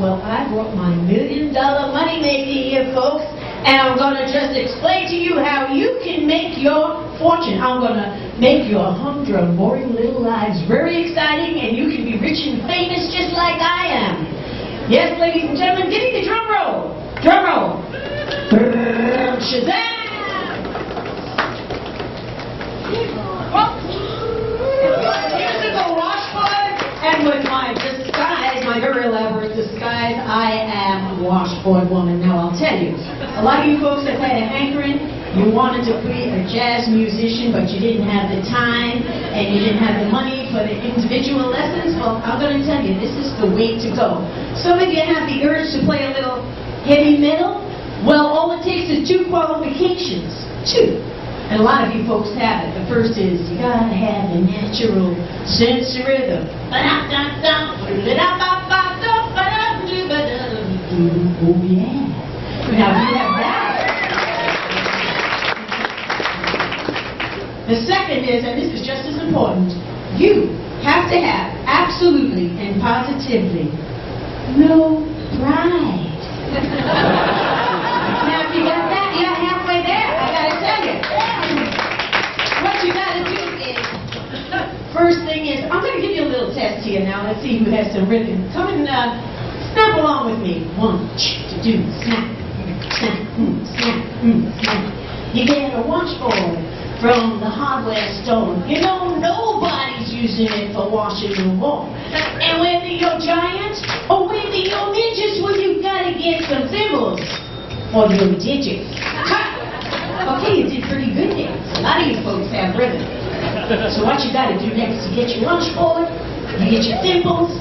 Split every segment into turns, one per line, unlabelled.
Well, I brought my $1 million money maker here, folks, and I'm going to just explain to you how you can make your fortune. I'm going to make your humdrum, boring little lives very exciting, and you can be rich and famous just like I am. Yes, ladies and gentlemen, give me the drum roll. Drum roll. Shazam! Here's the Washboard, and with my disguise, my very elaborate disguise, I am Washboard Woman. Now I'll tell you, a lot of you folks have had a hankering. You wanted to be a jazz musician, but you didn't have the time, and you didn't have the money for the individual lessons. Well, I'm going to tell you, this is the way to go. Some of you have the urge to play a little heavy metal. Well, all it takes is 2 qualifications. 2. And a lot of you folks have it. The first is, you gotta have the natural sense of rhythm. Oh yeah. Now you have that. The second is, and this is just as important, you have to have absolutely and positively no pride. Now if you got that, you're halfway there, I gotta tell you. What you gotta do is, first thing is, I'm gonna give you a little test here now. Let's see who has some rhythm. Come and snap along with me. 1, 2, snap, snap, snap, snap. You get a washboard from the hardware store. You know nobody's using it for washing the wall. And whether you're giants or whether you're ninjas, well, you gotta get some thimbles or your digits. Okay, you did pretty good there. A lot of you folks have rhythm. So what you gotta do next, you get your washboard, you get your thimbles,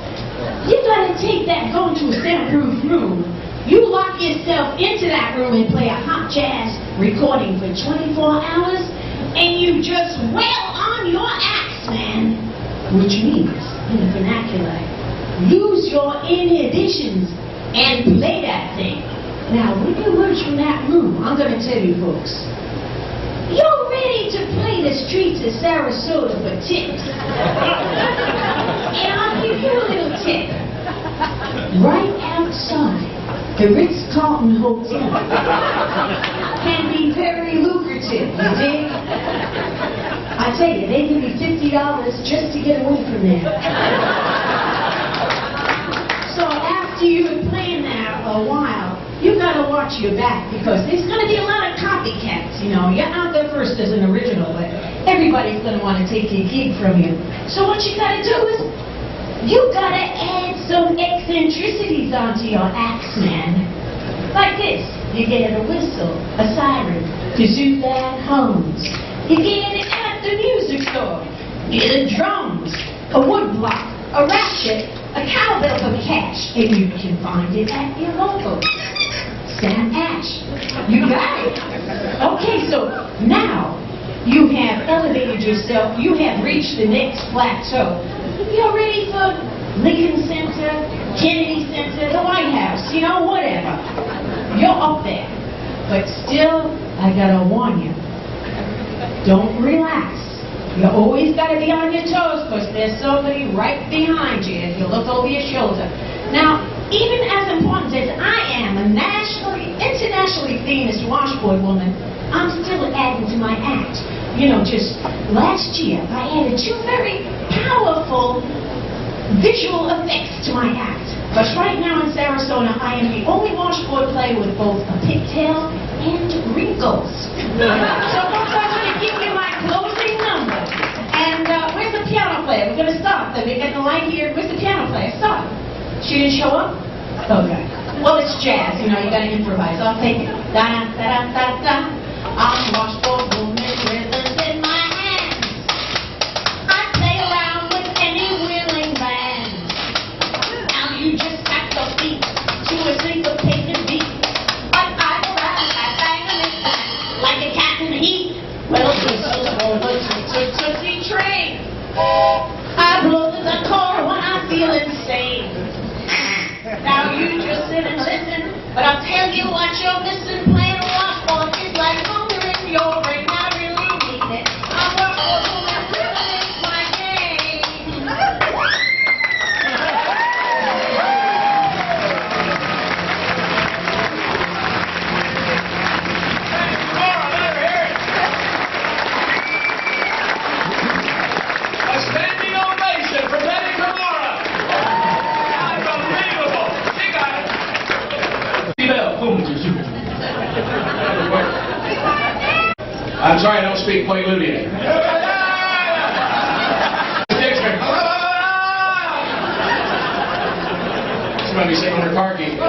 you gotta take that, go into a soundproof room. You lock yourself into that room and play a hot jazz recording for 24 hours, and you just wail on your axe, man. Which means, in the vernacular, lose your inhibitions and play that thing. Now, when you emerge from that room, I'm going to tell you folks, you're ready to play the streets of Sarasota for tips. And I'll give you a little tip. Right outside the Ritz-Carlton Hotel can be very lucrative, you dig? I tell you, they give me $50 just to get away from there. So after you've been playing there a while, you gotta watch your back, because there's gonna be a lot of copycats, you know. You're out there first as an original, but everybody's gonna want to take your gig from you. So what you gotta do is, you gotta add some eccentricities onto your axe, man. Like this. You get a whistle, a siren, kazoo that hums. You get it at the music store. You get the drums, a wood block, a ratchet, a cowbell for cash, and you can find it at your local Sam Ash. You got it. Okay, so now you have elevated yourself. You have reached the next plateau. You're ready for Lincoln Center, Kennedy Center, the White House, you know, whatever. You're up there. But still, I gotta warn you, don't relax. You always gotta be on your toes, because there's somebody right behind you if you look over your shoulder. Now, even as important as I am a internationally famous washboard woman, I'm still adding to my act. You know, just last year, I added 2 very powerful visual effects to my act. Because right now in Sarasota, I am the only washboard player with both a pigtail and wrinkles. So folks, I'm going to give you my closing number. And where's the piano player? We're going to start. We're getting the light here. Where's the piano player? Start. She didn't show up? Okay. Well, it's jazz. You know, you got to improvise. I'll take it. Da-da-da-da-da-da. I'm washboard woman, rhythms in my hands. I play around with any willing band. Now you just tap your feet to a syncopated beat. But I go out, I bang on this time like a cat in the heat. Well, tootsie train. I blow the core when I feel insane. Now you just sit and listen, but I'll tell you what you're missing. Playing a washboard is like hunger in your brain. I really mean it. I'm washboard and rhythm is my game.
I'm sorry, I don't speak Quaaludian. Somebody singing under car key.